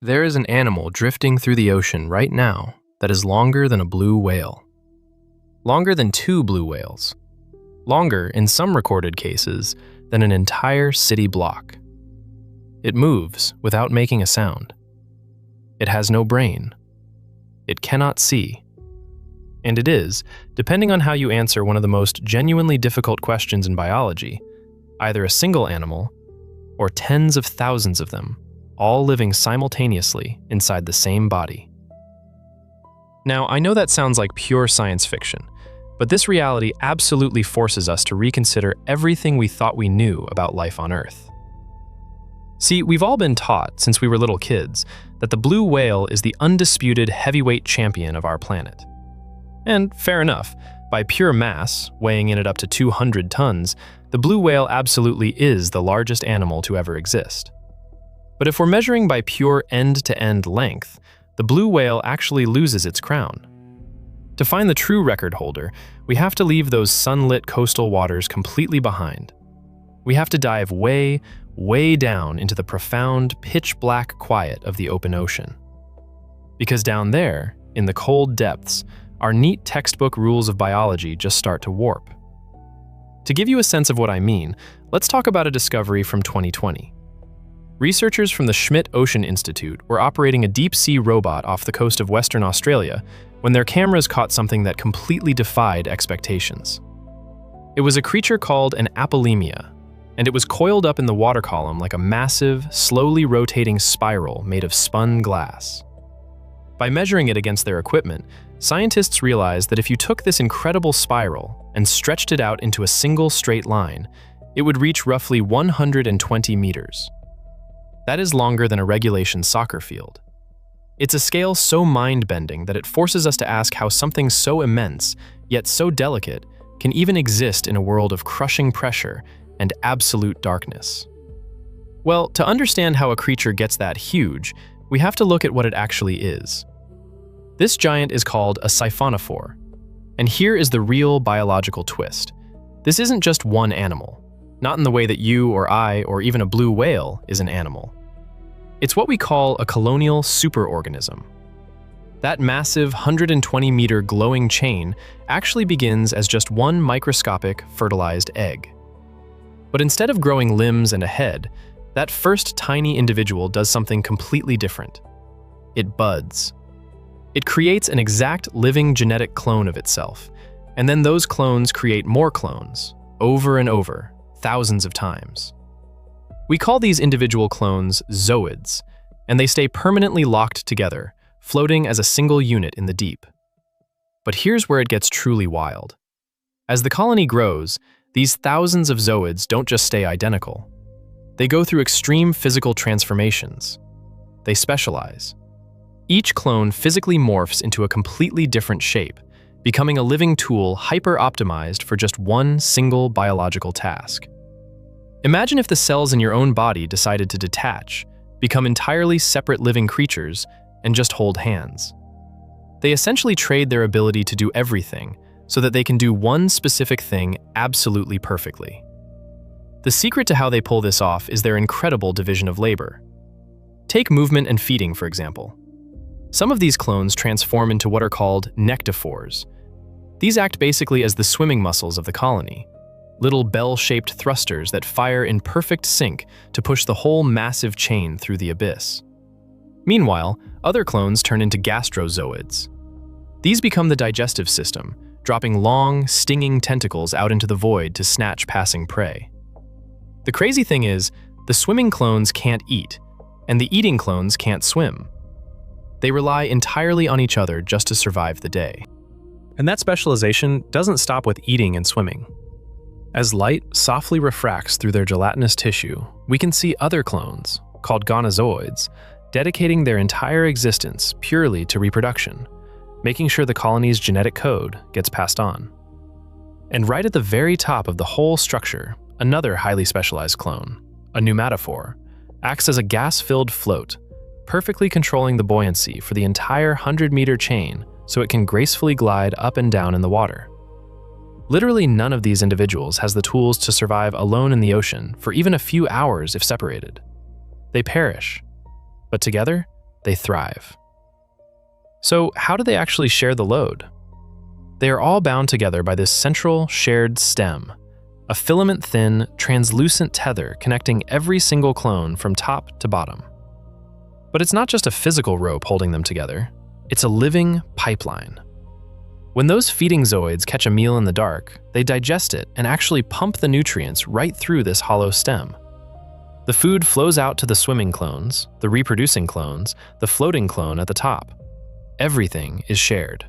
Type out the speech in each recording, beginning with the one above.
There is an animal drifting through the ocean right now that is longer than a blue whale. Longer than two blue whales. Longer, in some recorded cases, than an entire city block. It moves without making a sound. It has no brain. It cannot see. And it is, depending on how you answer one of the most genuinely difficult questions in biology, either a single animal or tens of thousands of them, all living simultaneously inside the same body. Now, I know that sounds like pure science fiction, but this reality absolutely forces us to reconsider everything we thought we knew about life on Earth. See, we've all been taught, since we were little kids, that the blue whale is the undisputed heavyweight champion of our planet. And fair enough, by pure mass, weighing in at up to 200 tons, the blue whale absolutely is the largest animal to ever exist. But if we're measuring by pure end-to-end length, the blue whale actually loses its crown. To find the true record holder, we have to leave those sunlit coastal waters completely behind. We have to dive way, way down into the profound, pitch-black quiet of the open ocean. Because down there, in the cold depths, our neat textbook rules of biology just start to warp. To give you a sense of what I mean, let's talk about a discovery from 2020. Researchers from the Schmidt Ocean Institute were operating a deep-sea robot off the coast of Western Australia when their cameras caught something that completely defied expectations. It was a creature called an apolemia, and it was coiled up in the water column like a massive, slowly rotating spiral made of spun glass. By measuring it against their equipment, scientists realized that if you took this incredible spiral and stretched it out into a single straight line, it would reach roughly 120 meters. That is longer than a regulation soccer field. It's a scale so mind-bending that it forces us to ask how something so immense, yet so delicate, can even exist in a world of crushing pressure and absolute darkness. Well, to understand how a creature gets that huge, we have to look at what it actually is. This giant is called a siphonophore, and here is the real biological twist. This isn't just one animal. Not in the way that you or I or even a blue whale is an animal. It's what we call a colonial superorganism. That massive 120-meter glowing chain actually begins as just one microscopic fertilized egg. But instead of growing limbs and a head, that first tiny individual does something completely different. It buds. It creates an exact living genetic clone of itself, and then those clones create more clones, over and over, thousands of times. We call these individual clones zooids, and they stay permanently locked together, floating as a single unit in the deep. But here's where it gets truly wild. As the colony grows, these thousands of zooids don't just stay identical. They go through extreme physical transformations. They specialize. Each clone physically morphs into a completely different shape, becoming a living tool hyper-optimized for just one single biological task. Imagine if the cells in your own body decided to detach, become entirely separate living creatures, and just hold hands. They essentially trade their ability to do everything so that they can do one specific thing absolutely perfectly. The secret to how they pull this off is their incredible division of labor. Take movement and feeding, for example. Some of these clones transform into what are called nectophores. These act basically as the swimming muscles of the colony, little bell-shaped thrusters that fire in perfect sync to push the whole massive chain through the abyss. Meanwhile, other clones turn into gastrozooids. These become the digestive system, dropping long, stinging tentacles out into the void to snatch passing prey. The crazy thing is, the swimming clones can't eat, and the eating clones can't swim. They rely entirely on each other just to survive the day. And that specialization doesn't stop with eating and swimming. As light softly refracts through their gelatinous tissue, we can see other clones, called gonozoids, dedicating their entire existence purely to reproduction, making sure the colony's genetic code gets passed on. And right at the very top of the whole structure, another highly specialized clone, a pneumatophore, acts as a gas-filled float, perfectly controlling the buoyancy for the entire 100-meter chain so it can gracefully glide up and down in the water. Literally none of these individuals has the tools to survive alone in the ocean for even a few hours if separated. They perish. But together, they thrive. So how do they actually share the load? They are all bound together by this central shared stem, a filament-thin, translucent tether connecting every single clone from top to bottom. But it's not just a physical rope holding them together, it's a living pipeline. When those feeding zooids catch a meal in the dark, they digest it and actually pump the nutrients right through this hollow stem. The food flows out to the swimming clones, the reproducing clones, the floating clone at the top. Everything is shared.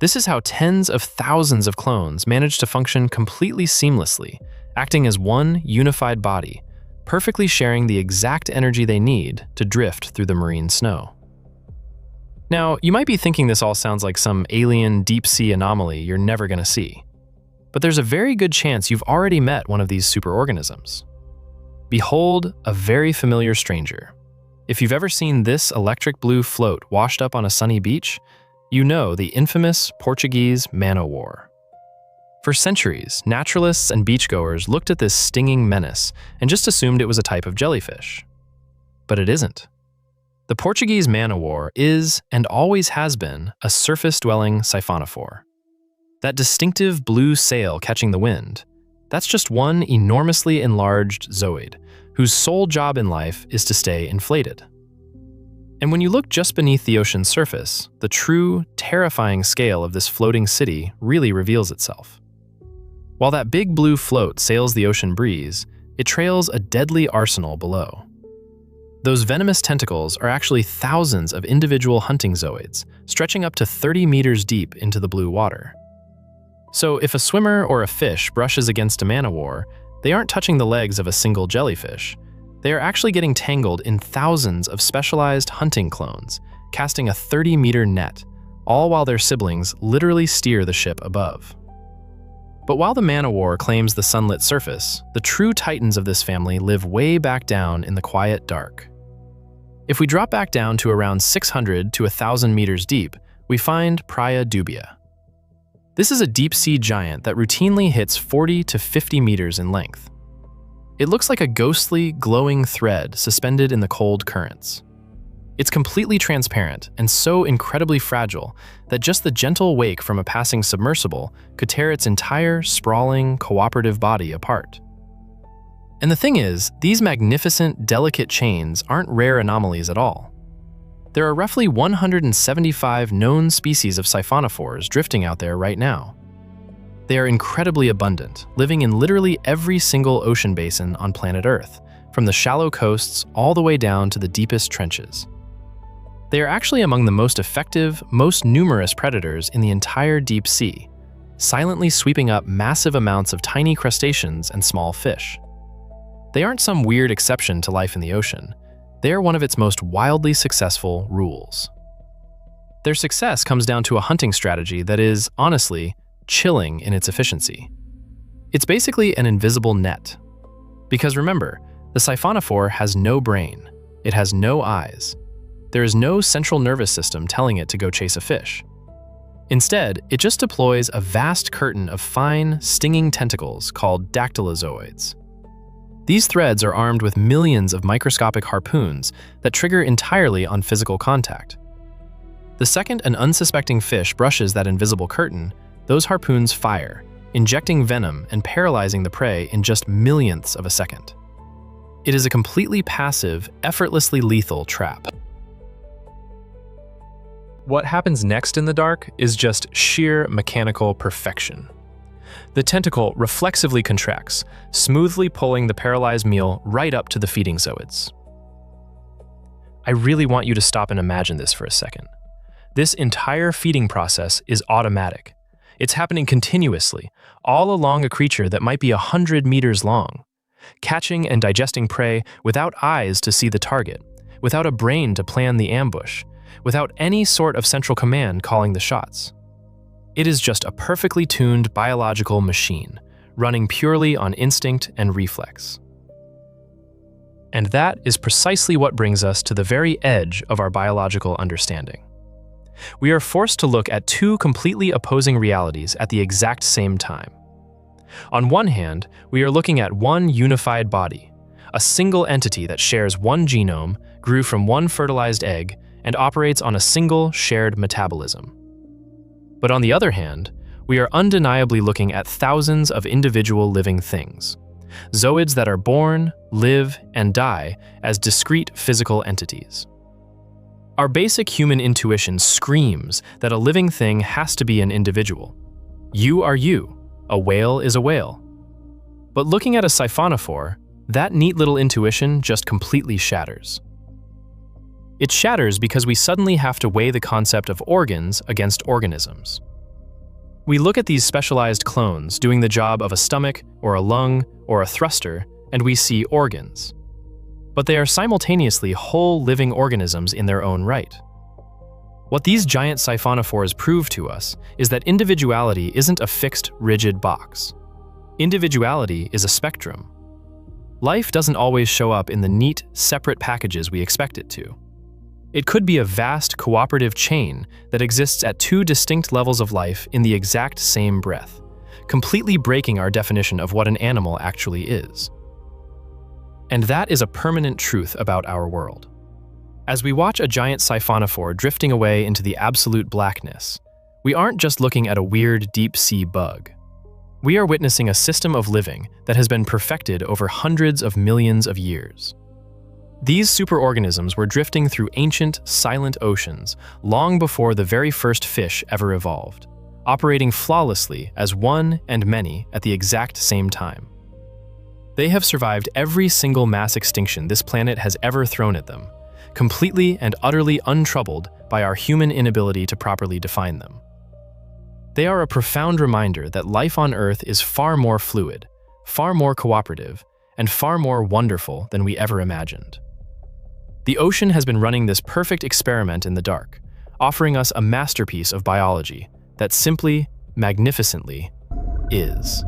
This is how tens of thousands of clones manage to function completely seamlessly, acting as one unified body, perfectly sharing the exact energy they need to drift through the marine snow. Now, you might be thinking this all sounds like some alien deep-sea anomaly you're never going to see. But there's a very good chance you've already met one of these superorganisms. Behold a very familiar stranger. If you've ever seen this electric blue float washed up on a sunny beach, you know the infamous Portuguese Man O War. For centuries, naturalists and beachgoers looked at this stinging menace and just assumed it was a type of jellyfish. But it isn't. The Portuguese Man O War is, and always has been, a surface-dwelling siphonophore. That distinctive blue sail catching the wind, that's just one enormously enlarged zooid, whose sole job in life is to stay inflated. And when you look just beneath the ocean's surface, the true, terrifying scale of this floating city really reveals itself. While that big blue float sails the ocean breeze, it trails a deadly arsenal below. Those venomous tentacles are actually thousands of individual hunting zooids, stretching up to 30 meters deep into the blue water. So if a swimmer or a fish brushes against a Man O War, they aren't touching the legs of a single jellyfish. They are actually getting tangled in thousands of specialized hunting clones, casting a 30-meter net, all while their siblings literally steer the ship above. But while the Man O War claims the sunlit surface, the true titans of this family live way back down in the quiet dark. If we drop back down to around 600 to 1,000 meters deep, we find Praia Dubia. This is a deep-sea giant that routinely hits 40 to 50 meters in length. It looks like a ghostly, glowing thread suspended in the cold currents. It's completely transparent and so incredibly fragile that just the gentle wake from a passing submersible could tear its entire, sprawling, cooperative body apart. And the thing is, these magnificent, delicate chains aren't rare anomalies at all. There are roughly 175 known species of siphonophores drifting out there right now. They are incredibly abundant, living in literally every single ocean basin on planet Earth, from the shallow coasts all the way down to the deepest trenches. They are actually among the most effective, most numerous predators in the entire deep sea, silently sweeping up massive amounts of tiny crustaceans and small fish. They aren't some weird exception to life in the ocean. They are one of its most wildly successful rules. Their success comes down to a hunting strategy that is, honestly, chilling in its efficiency. It's basically an invisible net. Because remember, the siphonophore has no brain. It has no eyes. There is no central nervous system telling it to go chase a fish. Instead, it just deploys a vast curtain of fine, stinging tentacles called dactylozoids. These threads are armed with millions of microscopic harpoons that trigger entirely on physical contact. The second an unsuspecting fish brushes that invisible curtain, those harpoons fire, injecting venom and paralyzing the prey in just millionths of a second. It is a completely passive, effortlessly lethal trap. What happens next in the dark is just sheer mechanical perfection. The tentacle reflexively contracts, smoothly pulling the paralyzed meal right up to the feeding zooids. I really want you to stop and imagine this for a second. This entire feeding process is automatic. It's happening continuously, all along a creature that might be 100 meters long, catching and digesting prey without eyes to see the target, without a brain to plan the ambush, without any sort of central command calling the shots. It is just a perfectly tuned biological machine, running purely on instinct and reflex. And that is precisely what brings us to the very edge of our biological understanding. We are forced to look at two completely opposing realities at the exact same time. On one hand, we are looking at one unified body, a single entity that shares one genome, grew from one fertilized egg and operates on a single shared metabolism. But on the other hand, we are undeniably looking at thousands of individual living things, zooids that are born, live, and die as discrete physical entities. Our basic human intuition screams that a living thing has to be an individual. You are you. A whale is a whale. But looking at a siphonophore, that neat little intuition just completely shatters. It shatters because we suddenly have to weigh the concept of organs against organisms. We look at these specialized clones doing the job of a stomach or a lung or a thruster, and we see organs. But they are simultaneously whole living organisms in their own right. What these giant siphonophores prove to us is that individuality isn't a fixed, rigid box. Individuality is a spectrum. Life doesn't always show up in the neat, separate packages we expect it to. It could be a vast, cooperative chain that exists at two distinct levels of life in the exact same breath, completely breaking our definition of what an animal actually is. And that is a permanent truth about our world. As we watch a giant siphonophore drifting away into the absolute blackness, we aren't just looking at a weird deep-sea bug. We are witnessing a system of living that has been perfected over hundreds of millions of years. These superorganisms were drifting through ancient, silent oceans long before the very first fish ever evolved, operating flawlessly as one and many at the exact same time. They have survived every single mass extinction this planet has ever thrown at them, completely and utterly untroubled by our human inability to properly define them. They are a profound reminder that life on Earth is far more fluid, far more cooperative, and far more wonderful than we ever imagined. The ocean has been running this perfect experiment in the dark, offering us a masterpiece of biology that simply, magnificently is.